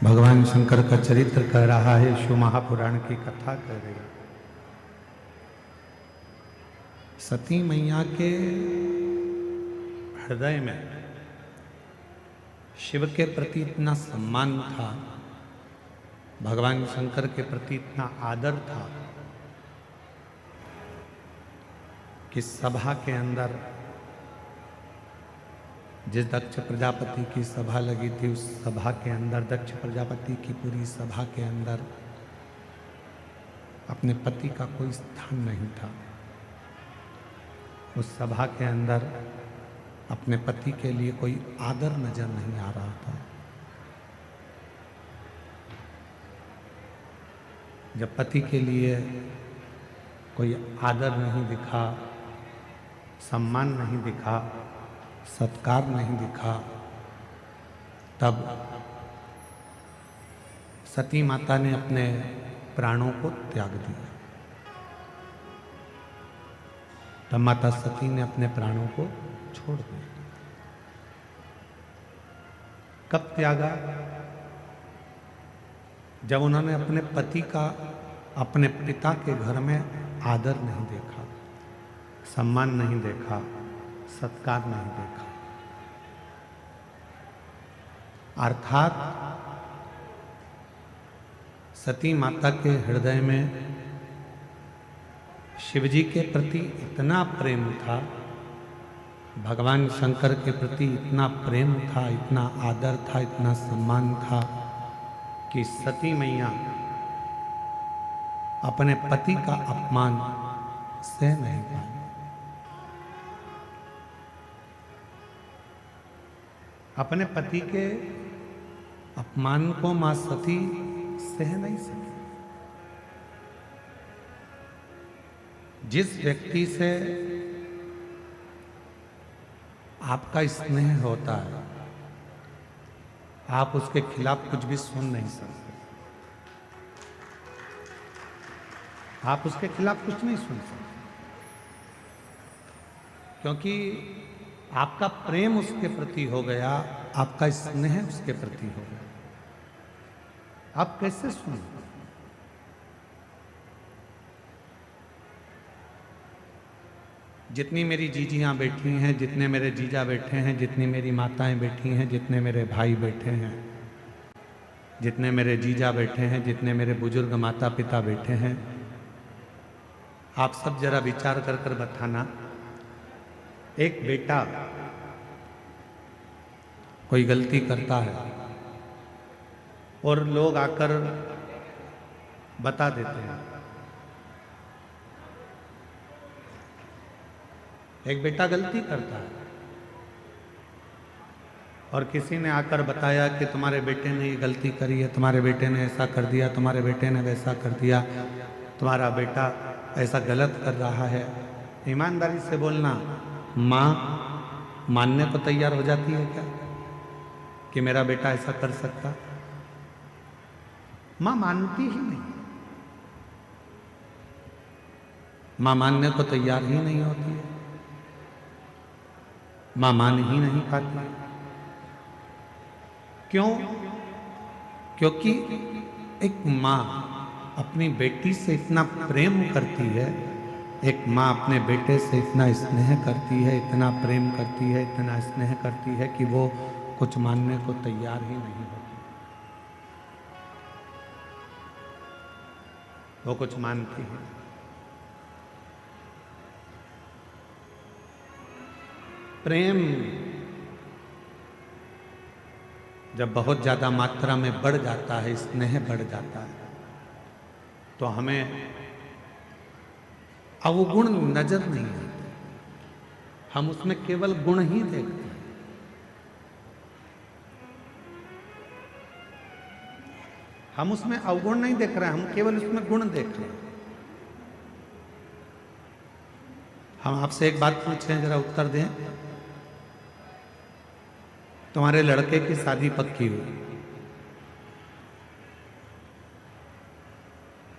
भगवान शंकर का चरित्र कह रहा है, शिव महापुराण की कथा कह रही है। सती मैया के हृदय में शिव के प्रति इतना सम्मान था, भगवान शंकर के प्रति इतना आदर था कि सभा के अंदर जिस दक्ष प्रजापति की सभा लगी थी, उस सभा के अंदर दक्ष प्रजापति की पूरी सभा के अंदर अपने पति का कोई स्थान नहीं था। उस सभा के अंदर अपने पति के लिए कोई आदर नजर नहीं आ रहा था। जब पति के लिए कोई आदर नहीं दिखा, सम्मान नहीं दिखा, सत्कार नहीं दिखा, तब सती माता ने अपने प्राणों को त्याग दिया। तब माता सती ने अपने प्राणों को छोड़ दिया। कब त्यागा? जब उन्होंने अपने पति का अपने पिता के घर में आदर नहीं देखा, सम्मान नहीं देखा, सत्कार नहीं देखा। अर्थात सती माता के हृदय में शिवजी के प्रति इतना प्रेम था, भगवान शंकर के प्रति इतना प्रेम था, इतना आदर था, इतना सम्मान था कि सती मैया अपने पति का अपमान सह नहीं पाई। अपने पति के अपमान को मां सती सह नहीं सकी। जिस व्यक्ति से आपका स्नेह होता है, आप उसके खिलाफ कुछ भी सुन नहीं सकते। आप उसके खिलाफ कुछ नहीं सुन सकते, क्योंकि आपका प्रेम उसके प्रति हो गया, आपका स्नेह उसके प्रति हो गया। आप कैसे सुन? जितनी मेरी जीजियां बैठी हैं, जितने मेरे जीजा बैठे हैं, जितनी मेरी माताएं बैठी हैं, जितने मेरे भाई बैठे हैं, जितने मेरे जीजा बैठे हैं, जितने मेरे बुजुर्ग माता पिता बैठे हैं, आप सब जरा विचार कर कर बताना, एक बेटा कोई गलती करता है और लोग आकर बता देते हैं। एक बेटा गलती करता है और किसी ने आकर बताया कि तुम्हारे बेटे ने ये गलती करी है, तुम्हारे बेटे ने ऐसा कर दिया, तुम्हारे बेटे ने वैसा कर दिया, तुम्हारा बेटा ऐसा गलत कर रहा है। ईमानदारी से बोलना, माँ मानने को तैयार हो जाती है क्या कि मेरा बेटा ऐसा कर सकता? माँ मानती ही नहीं, माँ मानने को तैयार ही नहीं होती है, माँ मान ही नहीं पाती है। क्यों? क्योंकि एक माँ अपनी बेटी से इतना प्रेम करती है, एक माँ अपने बेटे से इतना स्नेह करती है, इतना प्रेम करती है, इतना स्नेह करती है कि वो कुछ मानने को तैयार ही नहीं होती। वो कुछ मानती है। प्रेम जब बहुत ज्यादा मात्रा में बढ़ जाता है, स्नेह बढ़ जाता है, तो हमें अवगुण नजर नहीं आते, हम उसमें केवल गुण ही देखते हैं। हम उसमें अवगुण नहीं देख रहे हैं, हम केवल उसमें गुण देख रहे हैं। हम आपसे एक बात पूछें, जरा उत्तर दें। तुम्हारे लड़के की शादी पक्की हुई,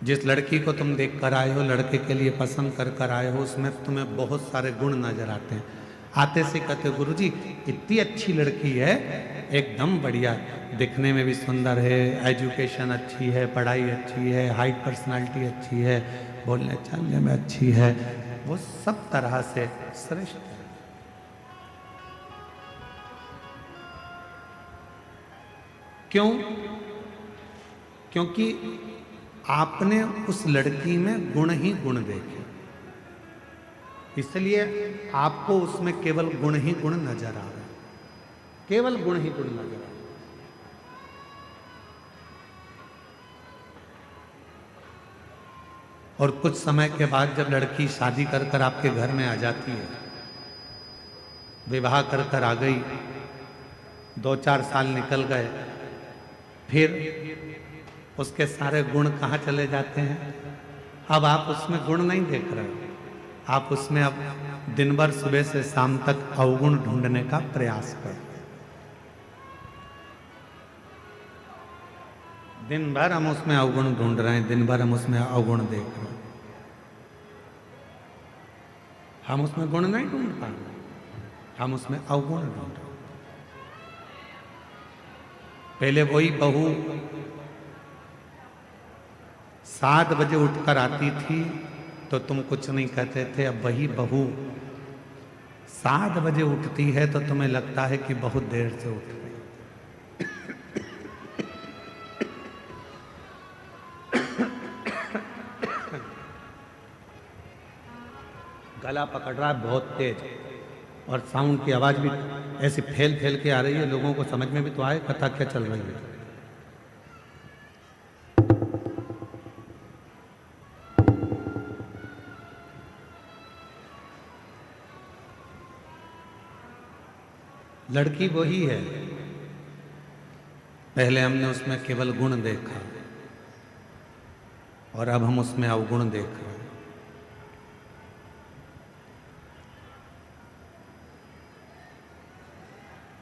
जिस लड़की को तुम देख कर आए हो, लड़के के लिए पसंद कर कर आए हो, उसमें तुम्हें बहुत सारे गुण नजर आते हैं। आते से कहते गुरुजी इतनी अच्छी लड़की है, एकदम बढ़िया, दिखने में भी सुंदर है, एजुकेशन अच्छी है, पढ़ाई अच्छी है, हाइट पर्सनालिटी अच्छी है, बोलने चलने में अच्छी है, वो सब तरह से श्रेष्ठ है। क्यों? क्योंकि आपने उस लड़की में गुण ही गुण देखे, इसलिए आपको उसमें केवल गुण ही गुण नजर आ रहा है, केवल गुण ही गुण नजर आ रहा है। और कुछ समय के बाद जब लड़की शादी कर कर आपके घर में आ जाती है, विवाह कर कर आ गई, 2-4 साल निकल गए, फिर उसके सारे गुण कहाँ चले जाते हैं? अब आप उसमें गुण नहीं देख रहे हो, आप उसमें अब दिन भर सुबह से शाम तक अवगुण ढूंढने का प्रयास करो। दिन भर हम उसमें अवगुण ढूंढ रहे हैं, दिन भर हम उसमें अवगुण देख रहे हैं, हम उसमें गुण नहीं ढूंढ पा रहे, हम उसमें अवगुण ढूंढ रहे। पहले वही बहू 7 बजे उठकर आती थी तो तुम कुछ नहीं कहते थे, अब वही बहू 7 बजे उठती है तो तुम्हें लगता है कि बहुत देर से उठ गई। गला पकड़ रहा है बहुत तेज, और साउंड की आवाज भी ऐसी फैल फैल के आ रही है, लोगों को समझ में भी तो आए कथा क्या चल रही है। लड़की वही है, पहले हमने उसमें केवल गुण देखा और अब हम उसमें अवगुण देख रहे हैं।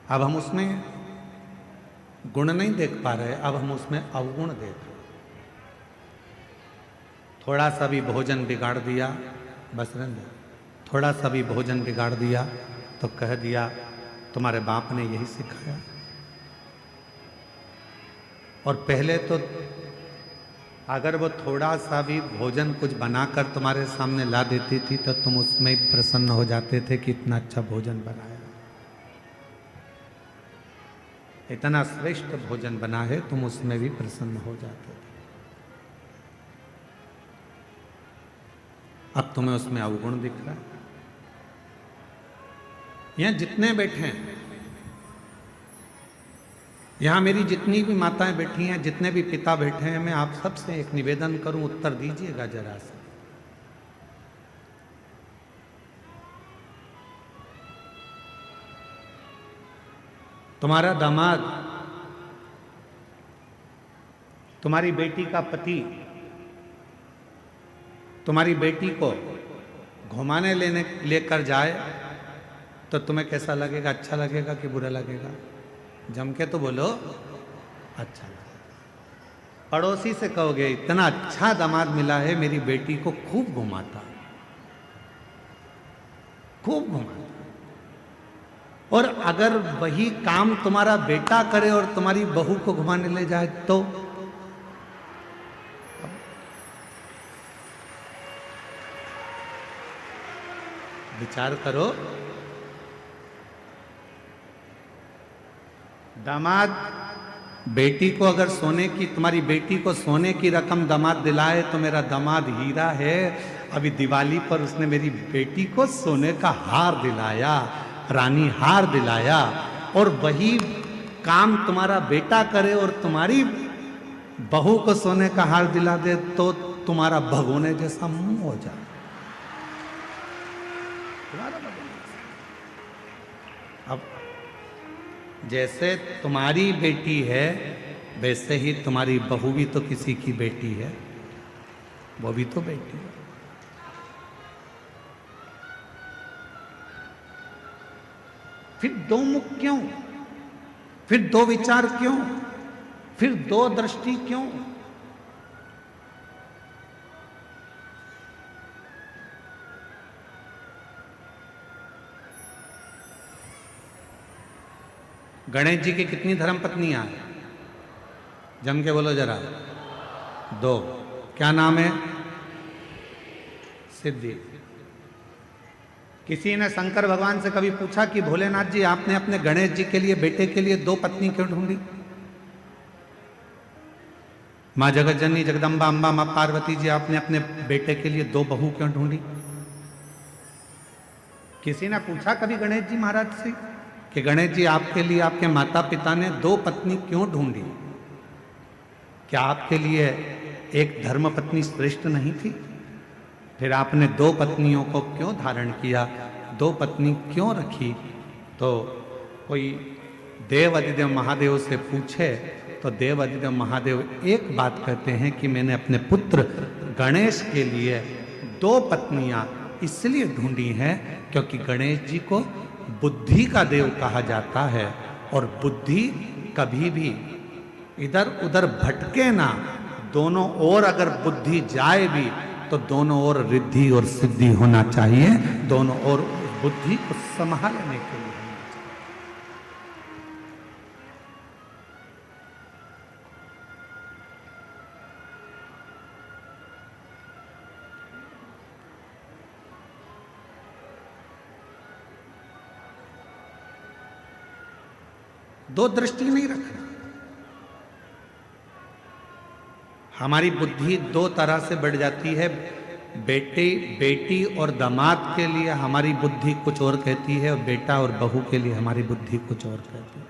अब हम उसमें गुण नहीं देख पा रहे, अब हम उसमें अवगुण देख रहे। थोड़ा सा भी भोजन बिगाड़ दिया, बस रहने, थोड़ा सा भी भोजन बिगाड़ दिया तो कह दिया तुम्हारे बाप ने यही सिखाया। और पहले तो अगर वो थोड़ा सा भी भोजन कुछ बनाकर तुम्हारे सामने ला देती थी तो तुम उसमें ही प्रसन्न हो जाते थे कि इतना अच्छा भोजन बनाया, इतना श्रेष्ठ भोजन बना है, तुम उसमें भी प्रसन्न हो जाते थे। अब तुम्हें उसमें अवगुण दिख रहा है। यहां जितने बैठे हैं, यहां मेरी जितनी भी माताएं बैठी हैं, जितने भी पिता बैठे हैं, मैं आप सबसे एक निवेदन करूं, उत्तर दीजिएगा जरा से। तुम्हारा दामाद, तुम्हारी बेटी का पति तुम्हारी बेटी को घुमाने लेकर जाए तो तुम्हें कैसा लगेगा? अच्छा लगेगा कि बुरा लगेगा? जम के तो बोलो, अच्छा लगेगा। पड़ोसी से कहोगे इतना अच्छा दामाद मिला है, मेरी बेटी को खूब घुमाता, खूब घुमाता। और अगर वही काम तुम्हारा बेटा करे और तुम्हारी बहू को घुमाने ले जाए तो विचार करो। दामाद बेटी को अगर सोने की, तुम्हारी बेटी को सोने की रकम दामाद दिलाए तो मेरा दामाद हीरा है। अभी दिवाली पर उसने मेरी बेटी को सोने का हार दिलाया, रानी हार दिलाया। और वही काम तुम्हारा बेटा करे और तुम्हारी बहू को सोने का हार दिला दे तो तुम्हारा भगोने जैसा मुंह हो जाए। अब जैसे तुम्हारी बेटी है वैसे ही तुम्हारी बहू भी तो किसी की बेटी है, वो भी तो बेटी है। फिर दो मुख क्यों? फिर दो विचार क्यों? फिर दो दृष्टि क्यों? गणेश जी की कितनी धर्म पत्नियां हैं? जम के बोलो जरा। 2। क्या नाम है? सिद्धि। किसी ने शंकर भगवान से कभी पूछा कि भोलेनाथ जी आपने अपने गणेश जी के लिए, बेटे के लिए 2 पत्नी क्यों ढूंढी? माँ जगत जननी जगदम्बा अम्बा माँ पार्वती जी आपने अपने बेटे के लिए 2 बहू क्यों ढूंढी? किसी ने पूछा कभी गणेश जी महाराज से कि गणेश जी आपके लिए आपके माता पिता ने 2 पत्नी क्यों ढूंढी? क्या आपके लिए एक धर्म पत्नी श्रेष्ठ नहीं थी? फिर आपने 2 पत्नियों को क्यों धारण किया, 2 पत्नी क्यों रखी? तो कोई देव अधिदेव महादेव से पूछे तो देव अधिदेव महादेव एक बात कहते हैं कि मैंने अपने पुत्र गणेश के लिए 2 पत्नियां इसलिए ढूंढी हैं क्योंकि गणेश जी को बुद्धि का देव कहा जाता है और बुद्धि कभी भी इधर उधर भटके ना। दोनों ओर अगर बुद्धि जाए भी तो दोनों ओर रिद्धि और सिद्धि होना चाहिए, दोनों ओर बुद्धि को संभालने के लिए होना चाहिए। दो दृष्टि नहीं रखना। हमारी बुद्धि 2 तरह से बढ़ जाती है। बेटी और दामाद के लिए हमारी बुद्धि कुछ और कहती है और बेटा और बहू के लिए हमारी बुद्धि कुछ और कहती है।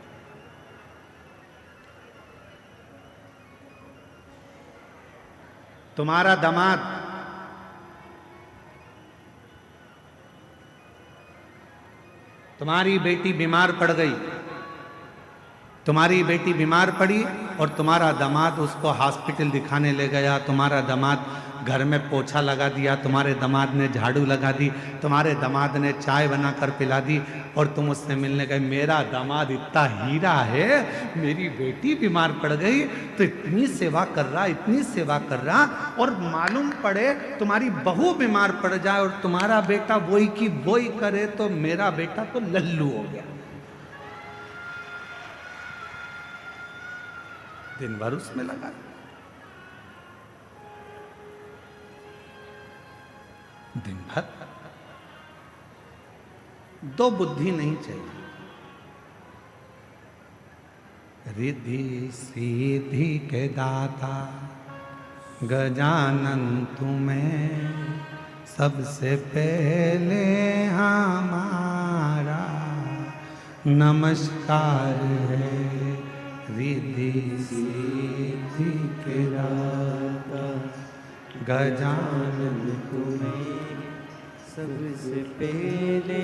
तुम्हारा दामाद तुम्हारी बेटी बीमार पड़ गई, तुम्हारी बेटी बीमार पड़ी और तुम्हारा दामाद उसको हॉस्पिटल दिखाने ले गया, तुम्हारा दामाद घर में पोछा लगा दिया, तुम्हारे दामाद ने झाड़ू लगा दी, तुम्हारे दामाद ने चाय बनाकर पिला दी और तुम उससे मिलने गए। मेरा दामाद इतना हीरा है, मेरी बेटी बीमार पड़ गई तो इतनी सेवा कर रहा, इतनी सेवा कर रहा, और मालूम पड़े तुम्हारी बहू बीमार पड़ जाए और तुम्हारा बेटा वही की वही करे तो मेरा बेटा तो लल्लू हो गया। दिन भर उसमें लगा। दिन भर 2 बुद्धि नहीं चाहिए। रिद्धि सीधी के दाता गजानन तुम्हें सबसे पहले हमारा नमस्कार है। रिद्धि सीधी के दाता गजानन तुम्हें सबसे पहले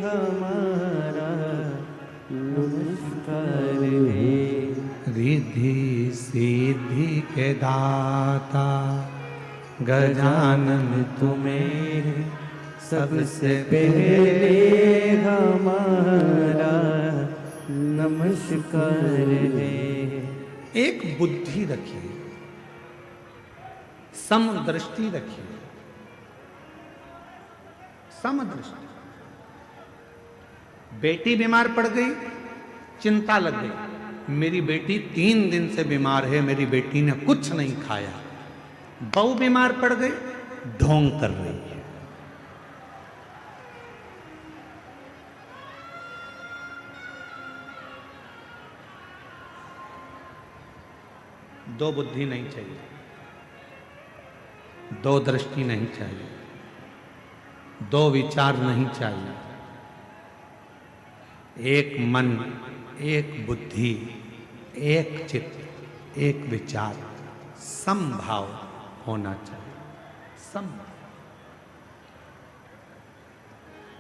हमारा नमस्कार है। रिद्धि सीधी के दाता गजानन तुम्हें सबसे पहले हमारा नमस्कार है। एक बुद्धि रखिए, समदृष्टि रखिए, समदृष्टि। बेटी बीमार पड़ गई, चिंता लग गई, मेरी बेटी 3 दिन से बीमार है, मेरी बेटी ने कुछ नहीं खाया। बहू बीमार पड़ गई, ढोंग कर रही है। दो बुद्धि नहीं चाहिए, 2 दृष्टि नहीं चाहिए, 2 विचार नहीं चाहिए। एक मन, एक बुद्धि, एक चित्त, एक विचार, समभाव होना चाहिए। समभाव।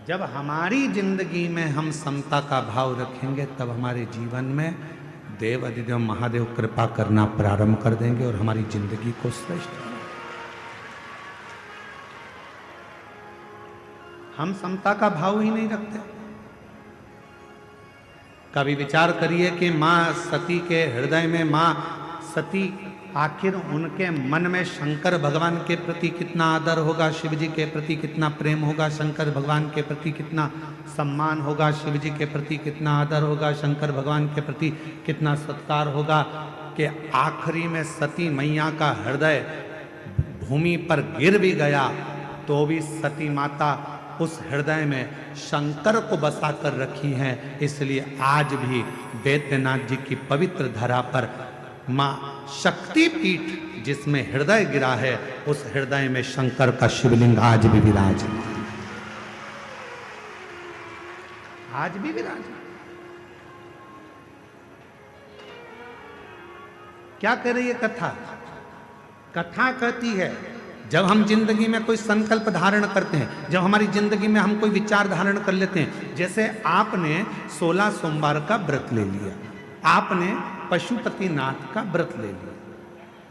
जब हमारी जिंदगी में हम समता का भाव रखेंगे तब हमारे जीवन में देव अधिदेव महादेव कृपा करना प्रारंभ कर देंगे और हमारी जिंदगी को श्रेष्ठ बनाएंगे। हम समता का भाव ही नहीं रखते। कभी विचार करिए कि मां सती के हृदय में, मां सती आखिर उनके मन में शंकर भगवान के प्रति कितना आदर होगा, शिव जी के प्रति कितना प्रेम होगा, शंकर भगवान के प्रति कितना सम्मान होगा, शिव जी के प्रति कितना आदर होगा, शंकर भगवान के प्रति कितना सत्कार होगा कि आखिरी में सती मैया का हृदय भूमि पर गिर भी गया तो भी सती माता उस हृदय में शंकर को बसा कर रखी हैं। इसलिए आज भी वैद्यनाथ जी की पवित्र धरा पर माँ शक्तिपीठ जिसमें हृदय गिरा है, उस हृदय में शंकर का शिवलिंग आज भी विराजमान, आज भी विराजमान। क्या कह रही है कथा? कथा कहती है जब हम जिंदगी में कोई संकल्प धारण करते हैं, जब हमारी जिंदगी में हम कोई विचार धारण कर लेते हैं, जैसे आपने 16 सोमवार का व्रत ले लिया, आपने पशुपतिनाथ का व्रत ले लिया,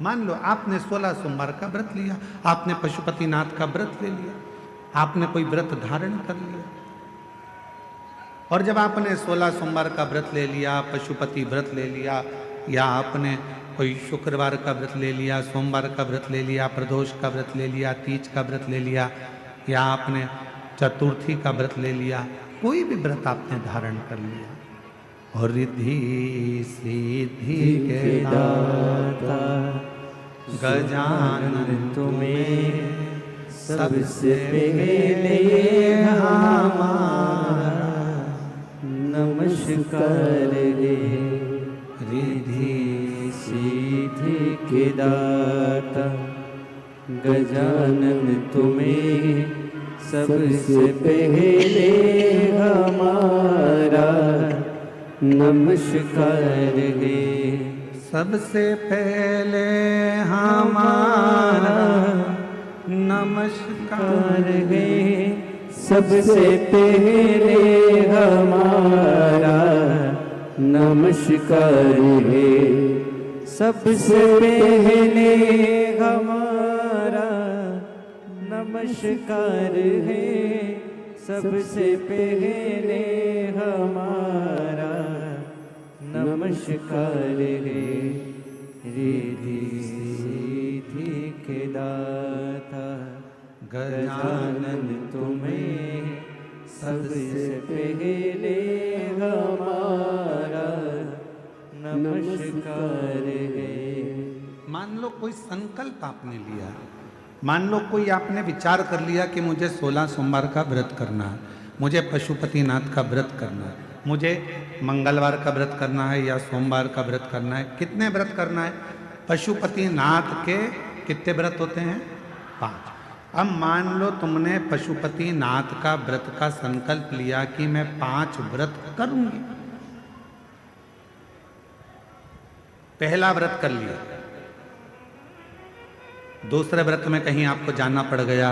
मान लो आपने 16 सोमवार का व्रत लिया, आपने पशुपतिनाथ का व्रत ले लिया, आपने कोई व्रत धारण कर लिया, और जब आपने 16 सोमवार का व्रत ले लिया, पशुपति व्रत ले लिया, या आपने कोई शुक्रवार का व्रत ले लिया, सोमवार का व्रत ले लिया, प्रदोष का व्रत ले लिया, तीज का व्रत ले लिया, या आपने चतुर्थी का व्रत ले लिया, कोई भी व्रत आपने धारण कर लिया, और रिद्धि सिद्धि के दाता गजानन तुम्हें सबसे पहले हमारा नमस्कार रे। रिद्धि सिद्धि के दाता गजानन तुम्हें सबसे पहले हमारा नमस्कार गे। सबसे पहले हमारा नमस्कार गे। सबसे पहले हमारा नमस्कार गे। सबसे पहले हमारा नमस्कार है। सबसे पहले हमारा नमस्कार है। रिद्धि सिद्धि के दाता गजानन तुम्हें सबसे पहले हमारा नमस्कार है। मान लो कोई संकल्प आपने लिया, मान लो कोई आपने विचार कर लिया कि मुझे 16 सोमवार का व्रत करना है, मुझे पशुपतिनाथ का व्रत करना है, मुझे मंगलवार का व्रत करना है या सोमवार का व्रत करना है। कितने व्रत करना है? पशुपतिनाथ के कितने व्रत होते हैं? 5। अब मान लो तुमने पशुपतिनाथ का व्रत का संकल्प लिया कि मैं 5 व्रत करूंगी। पहला व्रत कर लिया, दूसरे व्रत में कहीं आपको जाना पड़ गया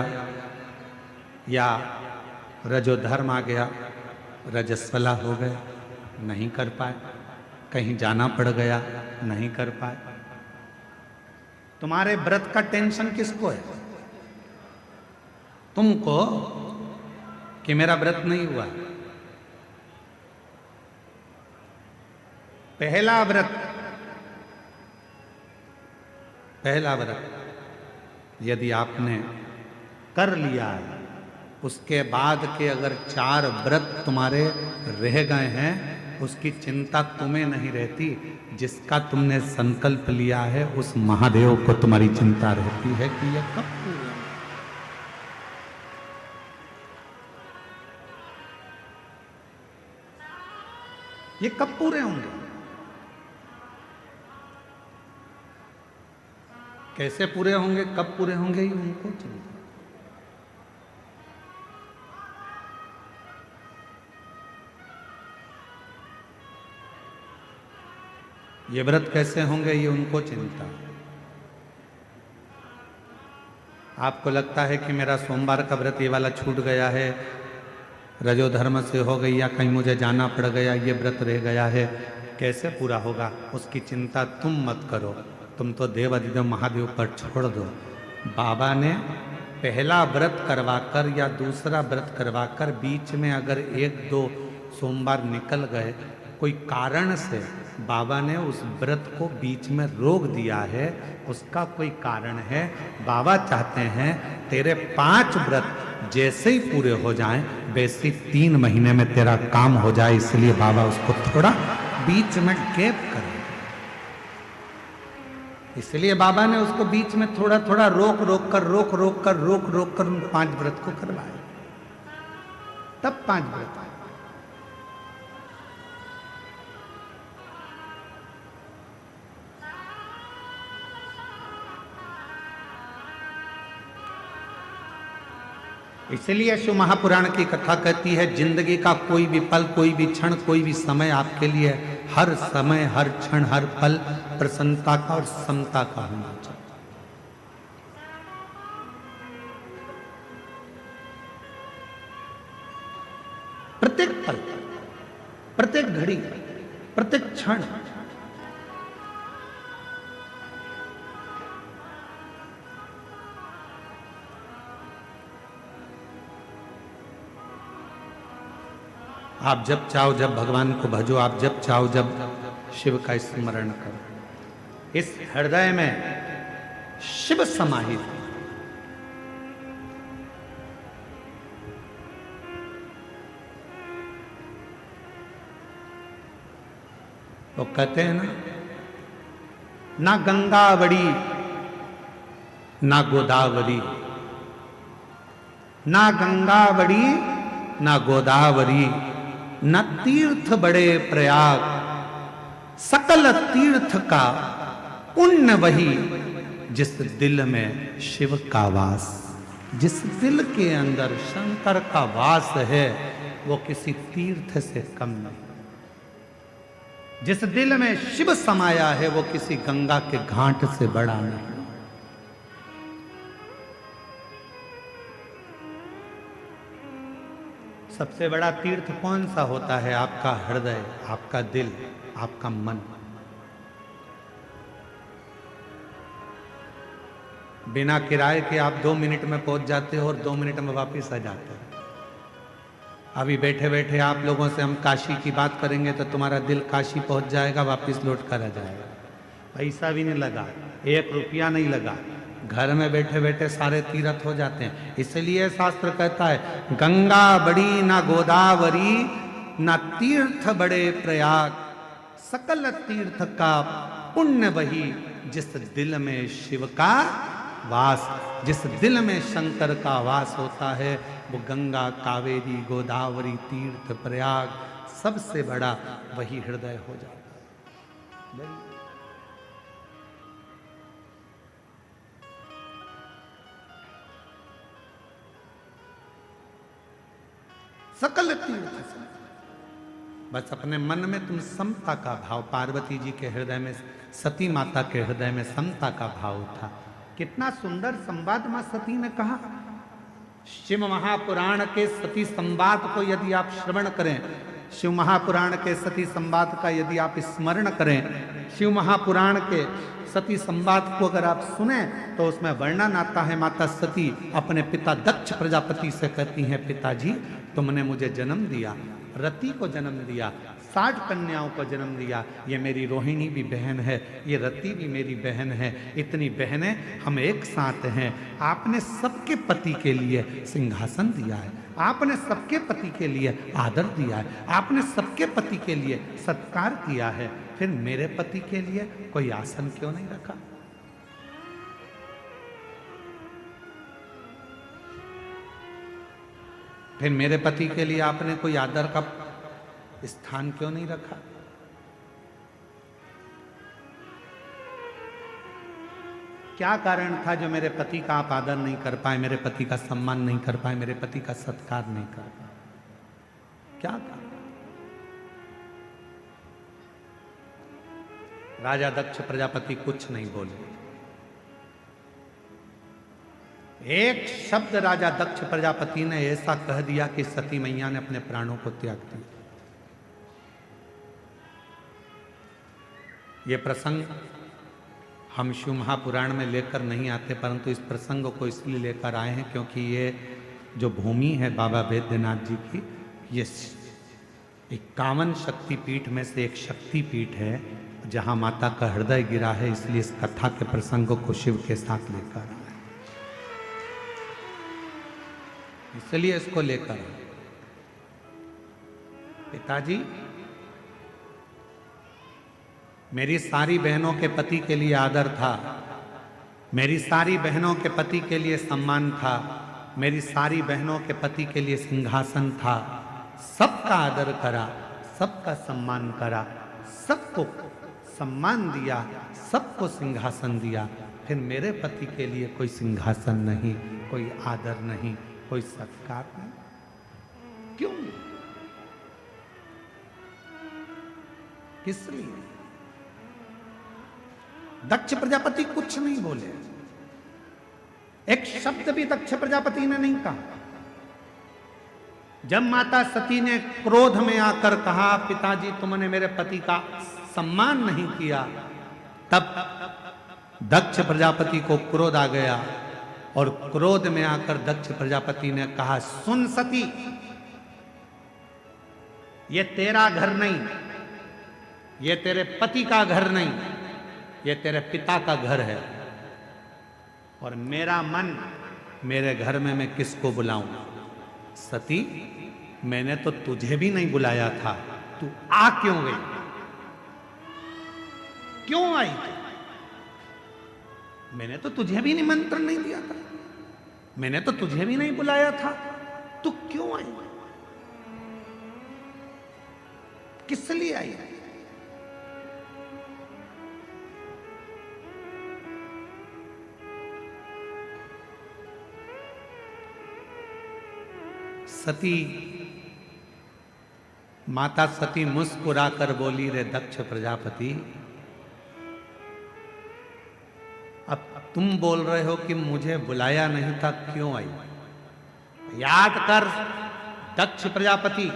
या रजोधर्म आ गया, रजस्वला हो गए, नहीं कर पाए, कहीं जाना पड़ गया, नहीं कर पाए। तुम्हारे व्रत का टेंशन किसको है? तुमको कि मेरा व्रत नहीं हुआ। पहला व्रत यदि आपने कर लिया है, उसके बाद के अगर 4 व्रत तुम्हारे रह गए हैं, उसकी चिंता तुम्हें नहीं रहती। जिसका तुमने संकल्प लिया है उस महादेव को तुम्हारी चिंता रहती है कि यह कब पूरा। ये कब पूरे होंगे? कैसे पूरे होंगे, कब पूरे होंगे, ये उनको चिंता। ये व्रत कैसे होंगे, ये उनको चिंता। आपको लगता है कि मेरा सोमवार का व्रत ये वाला छूट गया है, रजोधर्म से हो गई, या कहीं मुझे जाना पड़ गया, ये व्रत रह गया है, कैसे पूरा होगा, उसकी चिंता तुम मत करो। तुम तो देव अधिदेव महादेव पर छोड़ दो। बाबा ने पहला व्रत करवाकर या दूसरा व्रत करवाकर बीच में अगर 1-2 सोमवार निकल गए, कोई कारण से बाबा ने उस व्रत को बीच में रोक दिया है, उसका कोई कारण है। बाबा चाहते हैं तेरे 5 व्रत जैसे ही पूरे हो जाएं वैसे ही 3 महीने में तेरा काम हो जाए, इसलिए बाबा उसको थोड़ा बीच में गैप करें। इसलिए बाबा ने उसको बीच में थोड़ा थोड़ा रोक रोक कर उन 5 व्रत को करवाए, तब 5 व्रत आए। इसलिए शिव महापुराण की कथा कहती है जिंदगी का कोई भी पल, कोई भी क्षण, कोई भी समय आपके लिए हर समय, हर क्षण, हर पल प्रसन्नता का और समता का होना चाहिए। प्रत्येक पल, प्रत्येक घड़ी, प्रत्येक क्षण आप जब चाहो जब भगवान को भजो, आप जब चाहो जब शिव का स्मरण करो। इस हृदय में शिव समाहित है। वो कहते हैं ना गंगा बड़ी ना गोदावरी, ना गंगा बड़ी ना गोदावरी, न तीर्थ बड़े प्रयाग, सकल तीर्थ का पुण्य वही जिस दिल में शिव का वास। जिस दिल के अंदर शंकर का वास है वो किसी तीर्थ से कम नहीं। जिस दिल में शिव समाया है वो किसी गंगा के घाट से बड़ा नहीं। सबसे बड़ा तीर्थ कौन सा होता है? आपका हृदय, आपका दिल, आपका मन। बिना किराए के आप 2 मिनट में पहुंच जाते हो और 2 मिनट में वापस आ जाते हो। अभी बैठे बैठे आप लोगों से हम काशी की बात करेंगे तो तुम्हारा दिल काशी पहुंच जाएगा, वापस लौट कर आ जाएगा। पैसा भी नहीं लगा, 1 रुपया नहीं लगा, घर में बैठे बैठे सारे तीर्थ हो जाते हैं। इसलिए शास्त्र कहता है गंगा बड़ी ना गोदावरी, ना तीर्थ बड़े प्रयाग, सकल तीर्थ का पुण्य वही जिस दिल में शिव का वास। जिस दिल में शंकर का वास होता है वो गंगा, कावेरी, गोदावरी, तीर्थ, प्रयाग सबसे बड़ा वही हृदय हो जाता है। सकल तीर्थ से बस अपने मन में तुम समता का भाव, पार्वती जी के हृदय में, सती माता के हृदय में समता का भाव था। कितना सुंदर संवाद मां सती ने कहा। शिव महापुराण के सती संवाद को यदि आप श्रवण करें, शिव महापुराण के सती संवाद का यदि आप स्मरण करें, शिव महापुराण के सती संवाद को अगर आप सुने तो उसमें वर्णन आता है माता सती अपने पिता दक्ष प्रजापति से कहती हैं, पिताजी तुमने मुझे जन्म दिया, रति को जन्म दिया, 60 कन्याओं को जन्म दिया। ये मेरी रोहिणी भी बहन है, ये रति भी मेरी बहन है, इतनी बहनें हम एक साथ हैं। आपने सबके पति के लिए सिंहासन दिया है, आपने सबके पति के लिए आदर दिया है, आपने सबके पति के लिए सत्कार किया है, फिर मेरे पति के लिए कोई आसन क्यों नहीं रखा? फिर मेरे पति के लिए आपने कोई आदर का स्थान क्यों नहीं रखा? क्या कारण था जो मेरे पति का आप आदर नहीं कर पाए, मेरे पति का सम्मान नहीं कर पाए, मेरे पति का सत्कार नहीं कर पाए? क्या था? राजा दक्ष प्रजापति कुछ नहीं बोले। एक शब्द राजा दक्ष प्रजापति ने ऐसा कह दिया कि सती मैया ने अपने प्राणों को त्याग दिया। ये प्रसंग हम शिव महापुराण में लेकर नहीं आते, परंतु इस प्रसंग को इसलिए लेकर आए हैं क्योंकि ये जो भूमि है बाबा बैद्यनाथ जी की, ये 51 शक्तिपीठ में से एक शक्तिपीठ है जहां माता का हृदय गिरा है, इसलिए इस कथा के प्रसंगों को शिव के साथ लेकर आए, इसलिए इसको लेकर आए। पिताजी, मेरी सारी बहनों के पति के लिए आदर था, मेरी सारी बहनों के पति के लिए सम्मान था, मेरी सारी बहनों के पति के लिए सिंहासन था। सबका आदर करा, सबका सम्मान करा, सबको सम्मान दिया, सबको सिंहासन दिया। फिर मेरे पति के लिए कोई सिंहासन नहीं, कोई आदर नहीं, कोई सत्कार नहीं। क्यों? किस लिए? दक्ष प्रजापति कुछ नहीं बोले, एक शब्द भी दक्ष प्रजापति ने नहीं कहा। जब माता सती ने क्रोध में आकर कहा, पिताजी तुमने मेरे पति का सम्मान नहीं किया, तब दक्ष प्रजापति को क्रोध आ गया और क्रोध में आकर दक्ष प्रजापति ने कहा, सुन सती, ये तेरा घर नहीं, ये तेरे पति का घर नहीं, ये तेरे पिता का घर है, और मेरा मन, मेरे घर में मैं किसको बुलाऊं? सती, मैंने तो तुझे भी नहीं बुलाया था, तू आ क्यों गई? क्यों आई तू? मैंने तो तुझे भी निमंत्रण नहीं दिया था, मैंने तो तुझे भी नहीं बुलाया था, तू क्यों आई? किस लिए आई? सती, माता सती मुस्कुराकर बोली, रे दक्ष प्रजापति, अब तुम बोल रहे हो कि मुझे बुलाया नहीं था, क्यों आई? याद कर दक्ष प्रजापति,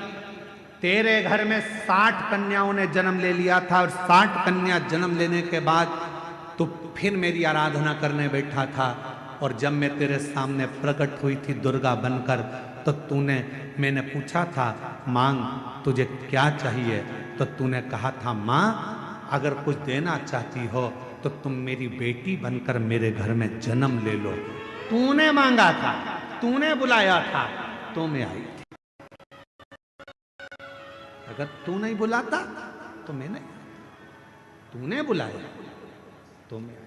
तेरे घर में 60 कन्याओं ने जन्म ले लिया था, और 60 कन्या जन्म लेने के बाद तू फिर मेरी आराधना करने बैठा था, और जब मैं तेरे सामने प्रकट हुई थी दुर्गा बनकर, तो मैंने पूछा था, मांग तुझे क्या चाहिए? तो तूने कहा था, मां अगर कुछ देना चाहती हो तो तुम मेरी बेटी बनकर मेरे घर में जन्म ले लो। तूने मांगा था, तूने बुलाया था, तो मैं आई थी। अगर तू नहीं बुलाता तो मैं नहीं, तूने बुलाया तो मैं आई।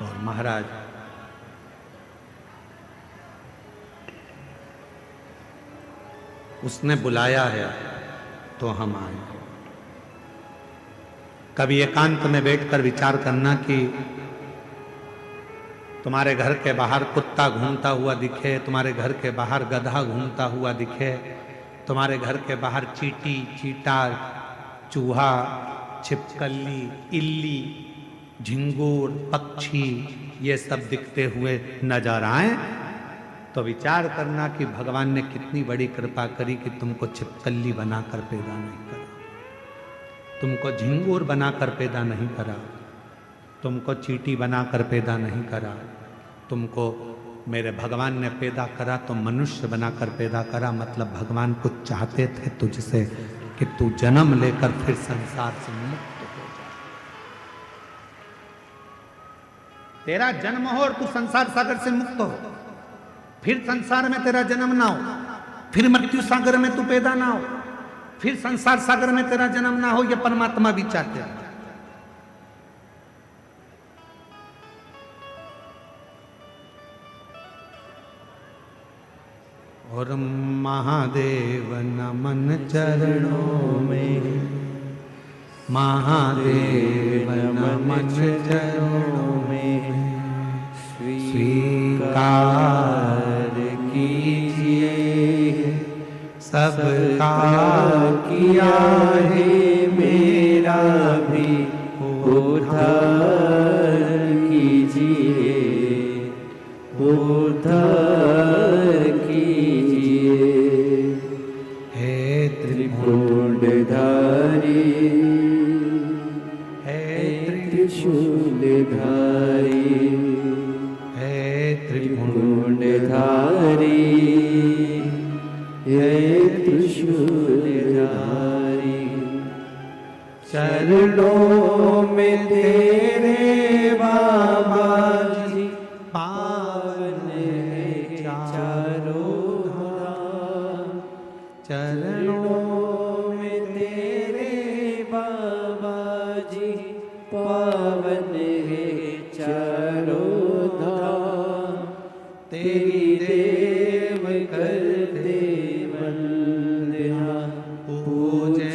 और महाराज उसने बुलाया है तो हम आए। कभी एकांत में बैठकर विचार करना कि तुम्हारे घर के बाहर कुत्ता घूमता हुआ दिखे, तुम्हारे घर के बाहर गधा घूमता हुआ दिखे, तुम्हारे घर के बाहर चींटी, चीटा, चूहा, छिपकली, इल्ली, झिंगूर, पक्षी, ये सब दिखते हुए नजर आए, तो विचार करना कि भगवान ने कितनी बड़ी कृपा करी कि तुमको छिपकली बनाकर पैदा नहीं करा, तुमको झिंगूर बनाकर पैदा नहीं करा, तुमको चींटी बनाकर पैदा नहीं करा, तुमको मेरे भगवान ने पैदा करा तो मनुष्य बनाकर पैदा करा। मतलब भगवान कुछ चाहते थे तुझसे कि तू जन्म लेकर फिर संसार से मुक्त हो जा, तेरा जन्म हो और तू संसार सागर से मुक्त हो, फिर संसार में तेरा जन्म ना हो, फिर मृत्यु सागर में तू पैदा ना हो, फिर संसार सागर में तेरा जन्म ना हो, ये परमात्मा भी चाहते हैं। और महादेव नमन चरणों में, महादेव नमन चरणों में, स्वीकार कीजिए सबका किया है, मेरा भी उद्धार कीजिए, उद्धार कीजिए। हे त्रिपुंडधारी, हे धारी, हे त्रिशूलधारी। चरणों में तेरे बाबा जी पावन है चारों धाम। चरणों में तेरे बाबा जी पावन है चारों धाम। तेरी देव करते वंदना, पूजे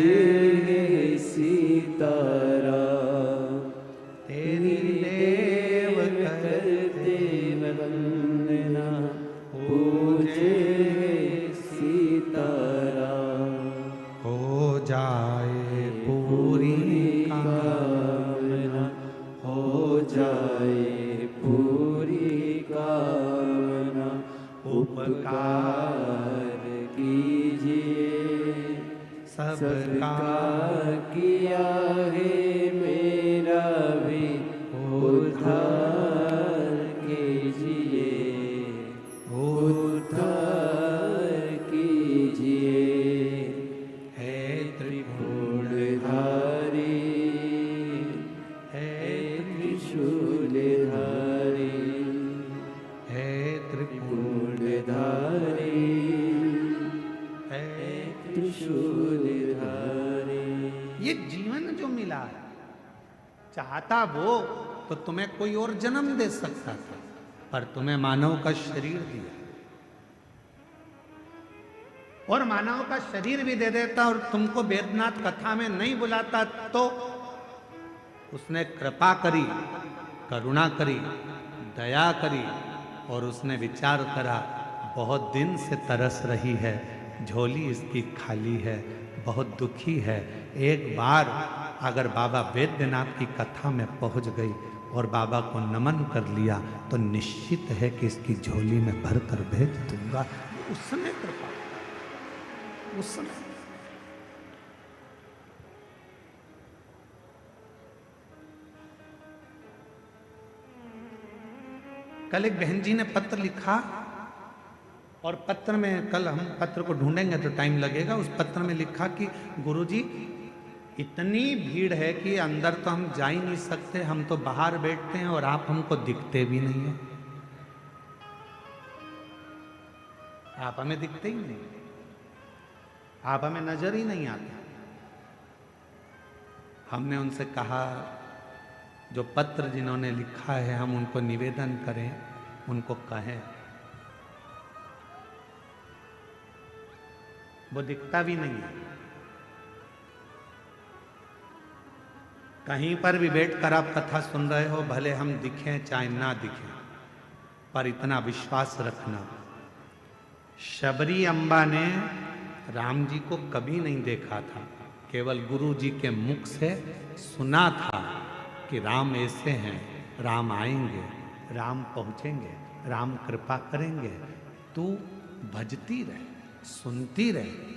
सीताराम। तेरी देव करते वंदना, पूजे सीताराम। हो जाए पूरी कामना, हो जाए पूरी कामना। उपकार कीजिए सबका किया है, मेरा भी उद्धार कीजिए, उद्धार कीजिए। हे त्रिशूलधारी, हे त्रिशूलधारी, हे त्रिशूलधारी, हे त्रिशूलधारी। ये जीवन जो मिला है, चाहता वो तो तुम्हें कोई और जन्म दे सकता था, पर तुम्हें मानव का शरीर दिया, और मानव का शरीर भी दे देता और तुमको वेदनाथ कथा में नहीं बुलाता तो उसने कृपा करी, करुणा करी, दया करी, और उसने विचार करा बहुत दिन से तरस रही है, झोली इसकी खाली है, बहुत दुखी है। एक बार अगर बाबा वैद्यनाथ की कथा में पहुंच गई और बाबा को नमन कर लिया तो निश्चित है कि इसकी झोली में भर कर भेज दूंगा। उसने कृपा, उसने कल एक बहन जी ने पत्र लिखा, और पत्र में, कल हम पत्र को ढूंढेंगे तो टाइम लगेगा, उस पत्र में लिखा कि गुरुजी इतनी भीड़ है कि अंदर तो हम जा ही नहीं सकते, हम तो बाहर बैठते हैं और आप हमको दिखते भी नहीं है, आप हमें दिखते ही नहीं, आप हमें नजर ही नहीं आते। हमने उनसे कहा जो पत्र जिन्होंने लिखा है हम उनको निवेदन करें, उनको कहें, वो दिखता भी नहीं है। कहीं पर भी बैठकर आप कथा सुन रहे हो, भले हम दिखें चाहे ना दिखें, पर इतना विश्वास रखना, शबरी अम्बा ने राम जी को कभी नहीं देखा था, केवल गुरु जी के मुख से सुना था कि राम ऐसे हैं, राम आएंगे, राम पहुंचेंगे, राम कृपा करेंगे, तू भजती रहे, सुनती रहे।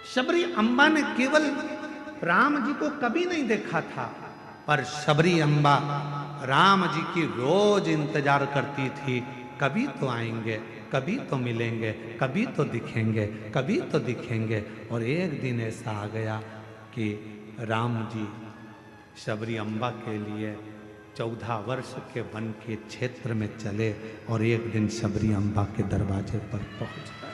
शबरी अम्बा ने केवल राम जी को कभी नहीं देखा था, पर शबरी अम्बा राम जी की रोज इंतजार करती थी, कभी तो आएंगे, कभी तो मिलेंगे, कभी तो दिखेंगे, कभी तो दिखेंगे। और एक दिन ऐसा आ गया कि राम जी शबरी अम्बा के लिए 14 वर्ष के वन के क्षेत्र में चले और एक दिन शबरी अम्बा के दरवाजे पर पहुंच गए।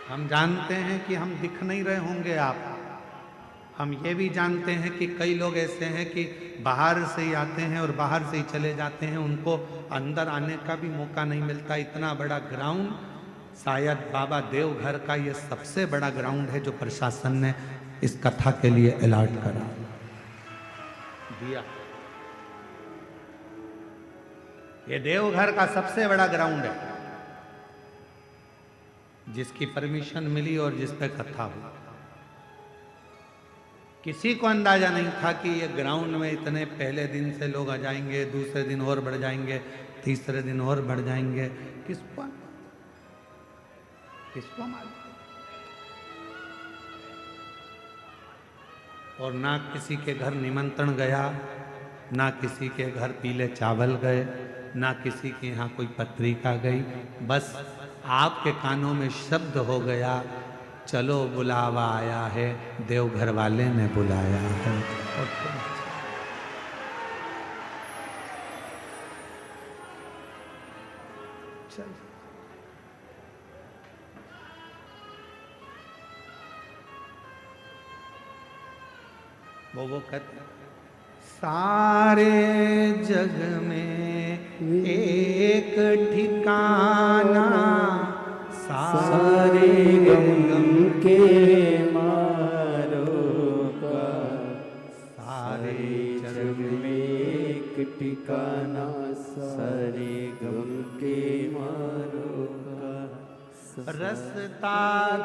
हम जानते हैं कि हम दिख नहीं रहे होंगे आप, हम ये भी जानते हैं कि कई लोग ऐसे हैं कि बाहर से ही आते हैं और बाहर से ही चले जाते हैं, उनको अंदर आने का भी मौका नहीं मिलता। इतना बड़ा ग्राउंड, शायद बाबा देवघर का ये सबसे बड़ा ग्राउंड है जो प्रशासन ने इस कथा के लिए अलॉट करा दिया। ये देवघर का सबसे बड़ा ग्राउंड है जिसकी परमिशन मिली और जिस पे कथा हुई। किसी को अंदाजा नहीं था कि ये ग्राउंड में इतने पहले दिन से लोग आ जाएंगे, दूसरे दिन और बढ़ जाएंगे, तीसरे दिन और बढ़ जाएंगे। किसको मालूम? और ना किसी के घर निमंत्रण गया, ना किसी के घर पीले चावल गए, ना किसी के यहाँ कोई पत्रिका गई, बस आपके कानों में शब्द हो गया, चलो बुलावा आया है, देवघर वाले ने बुलाया है। और चल वो कहते सारे जग में एक ठिकाना, सारे गम के मारो का, सारे जग में एक ठिकाना, सारे गम के मारो का, रास्ता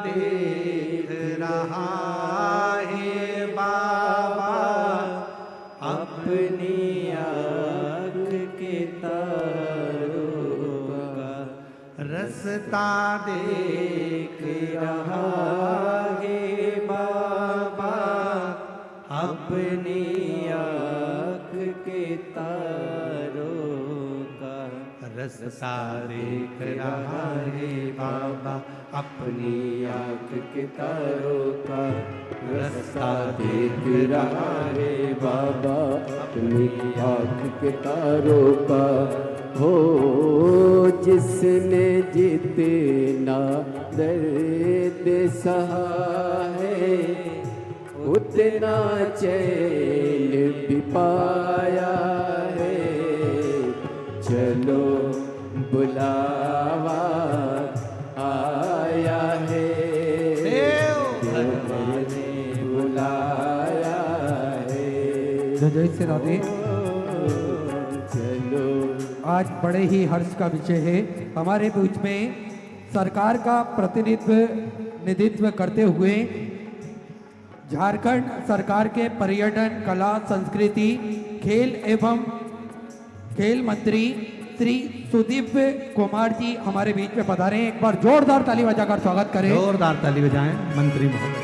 देख रहा है बाबा अपनी आँख के तारों का, रास्ता देख रहा है बाबा अपनी आँख के तारों का, रास्ता देख रहा है बाबा अपनी आँख के तारों का, रास्ता देख रहा है बाबा अपनी आँख के तारों का। हो जिसने जितना दर्द सहा है, उतना चैन भी पाया है, चलो बुलावा आया है, देवघर ने बुलाया है। जय श्री राधे। चलो आज बड़े ही हर्ष का विषय है, हमारे बीच में सरकार का प्रतिनिधित्व करते हुए झारखंड सरकार के पर्यटन, कला, संस्कृति, खेल एवं खेल मंत्री श्री सुदीप कुमार जी हमारे बीच में पधारे हैं। एक बार जोरदार ताली बजाकर स्वागत करें। जोरदार ताली बजाएं मंत्री महोदय।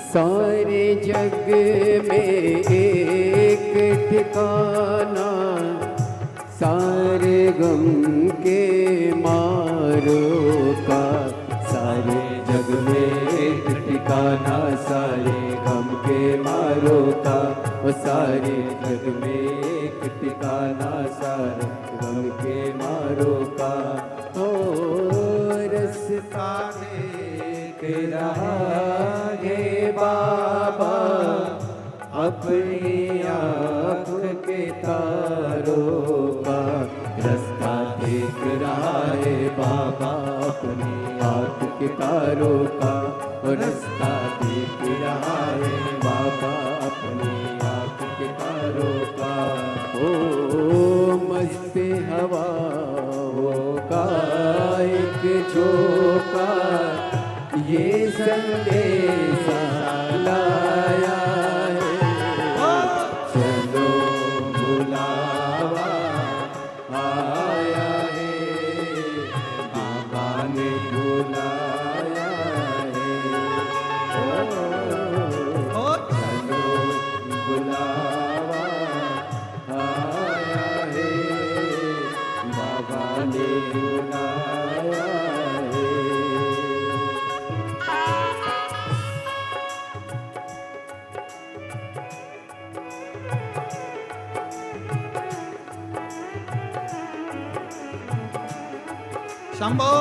सारे जग में एक ठिकाना, सारे गम के मारो का, सारे जग में एक ठिकाना, सारे गम के मारो का, वो सारे जग में एक ठिकाना, सारे गम के मारो का। हो रास्ता देख रहा है बाबा अपनी आँख के तारों का, रास्ता देख रहा है बाबा अपनी आँख के तारों का, रास्ता देख रहा है बाबा अपनी आँख के तारों का। हंसते हवाओं का एक झोंका ये संदेशा लाया है। चलो बुलावा आया है, बाबा ने बुलाया है। चलो बुलावा आया है, बाबा ने बुलाया है। शंभो।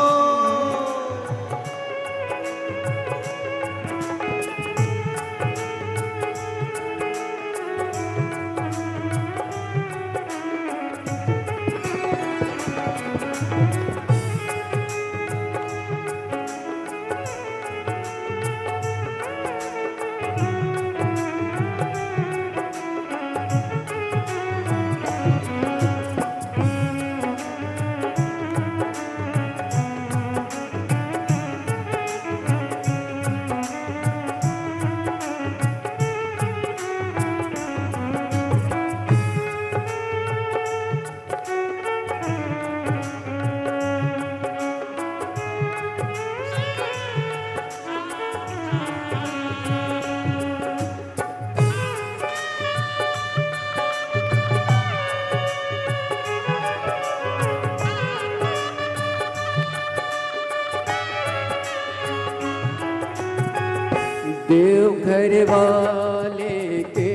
देवघर वाले के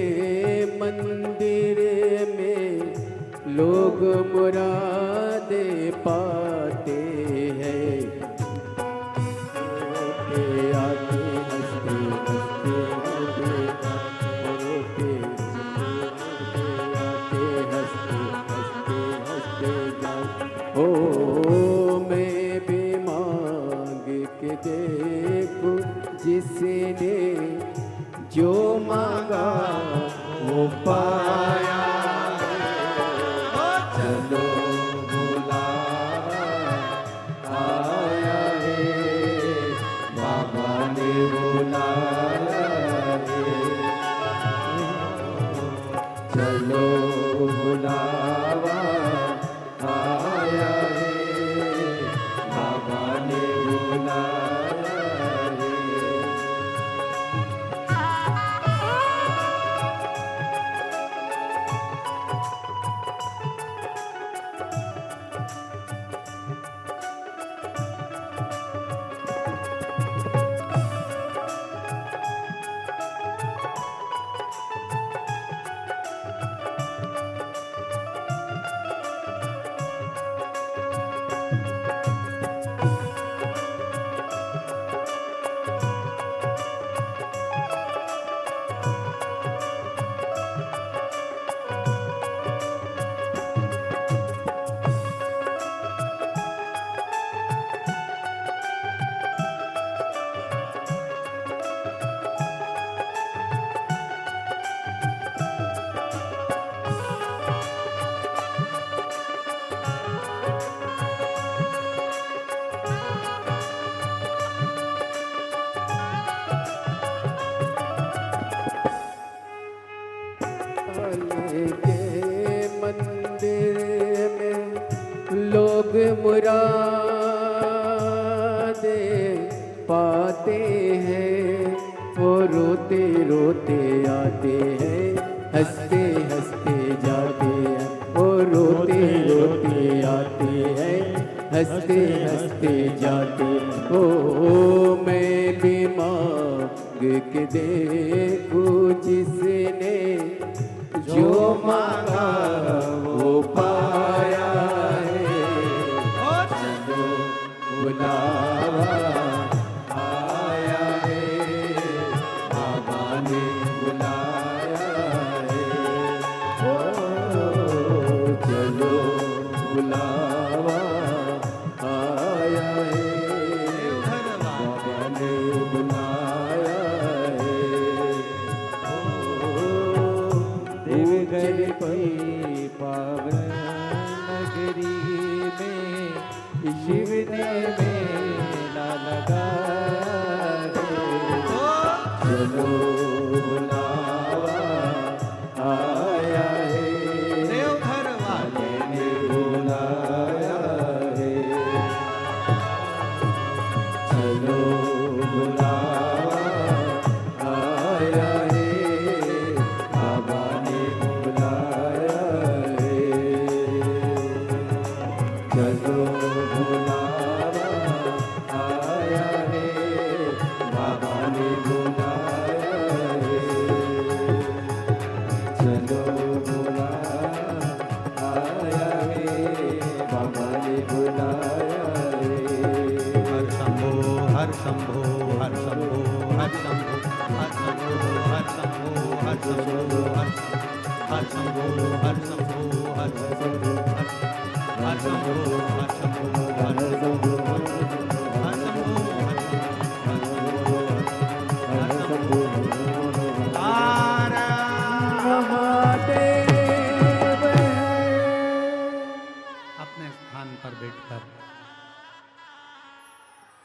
मंदिर में लोग मुरादे पाते हैं। रोते आते हंसते हंसते रोते आते हंसते हंसते जाते। ओ मैं भी मांग के देखूं जिसने जो मांगा वो पाया। चलो बुलावा आया है, बाबा ने बुलाया है। चलो बुलावा आया है, बाबा ने बुलाया है। के मंदिर में लोग मुरादे पाते हैं। वो रोते रोते आते हैं, हंसते हंसते जाते हैं। वो रोते रोते आते हैं, हंसते हंसते जाते। ओ मैं भी मांग के देखूं जिसने जो मांगा वो पाया है। चलो बुलावा आया है, बाबा ने बुलाया है। ओ चलो बुलावा आया है, बाबा ने बुलाया है। देवघर की पावन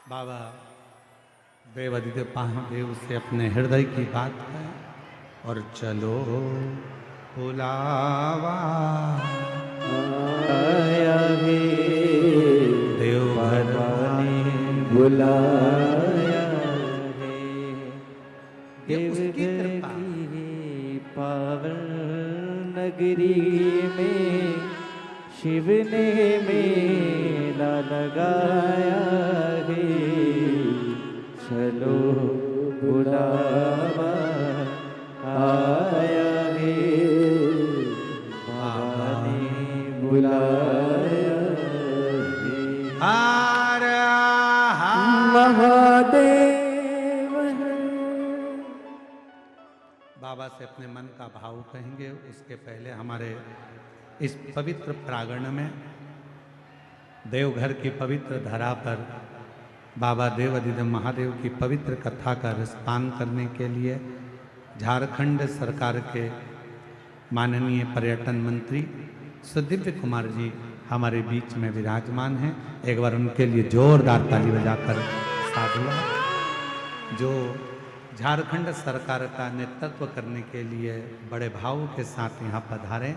बाबा देवादिदेव महादेव से अपने हृदय की बात कहें और चलो बुलावा आया है देवघर ने बुलाया है ये उसकी देवघर कृपा। की पावन नगरी में शिव ने मेला लगाया है चलो बुलावा आया है बाबा ने बुलाया है हर महादेव है। बाबा से अपने मन का भाव कहेंगे। उसके पहले हमारे इस पवित्र प्रांगण में देवघर की पवित्र धरा पर बाबा देवादिदेव महादेव की पवित्र कथा का रसपान करने के लिए झारखंड सरकार के माननीय पर्यटन मंत्री सुदिव्य कुमार जी हमारे बीच में विराजमान हैं। एक बार उनके लिए जोरदार ताली बजाकर साधुवाद। जो झारखंड सरकार का नेतृत्व करने के लिए बड़े भाव के साथ यहाँ पधारे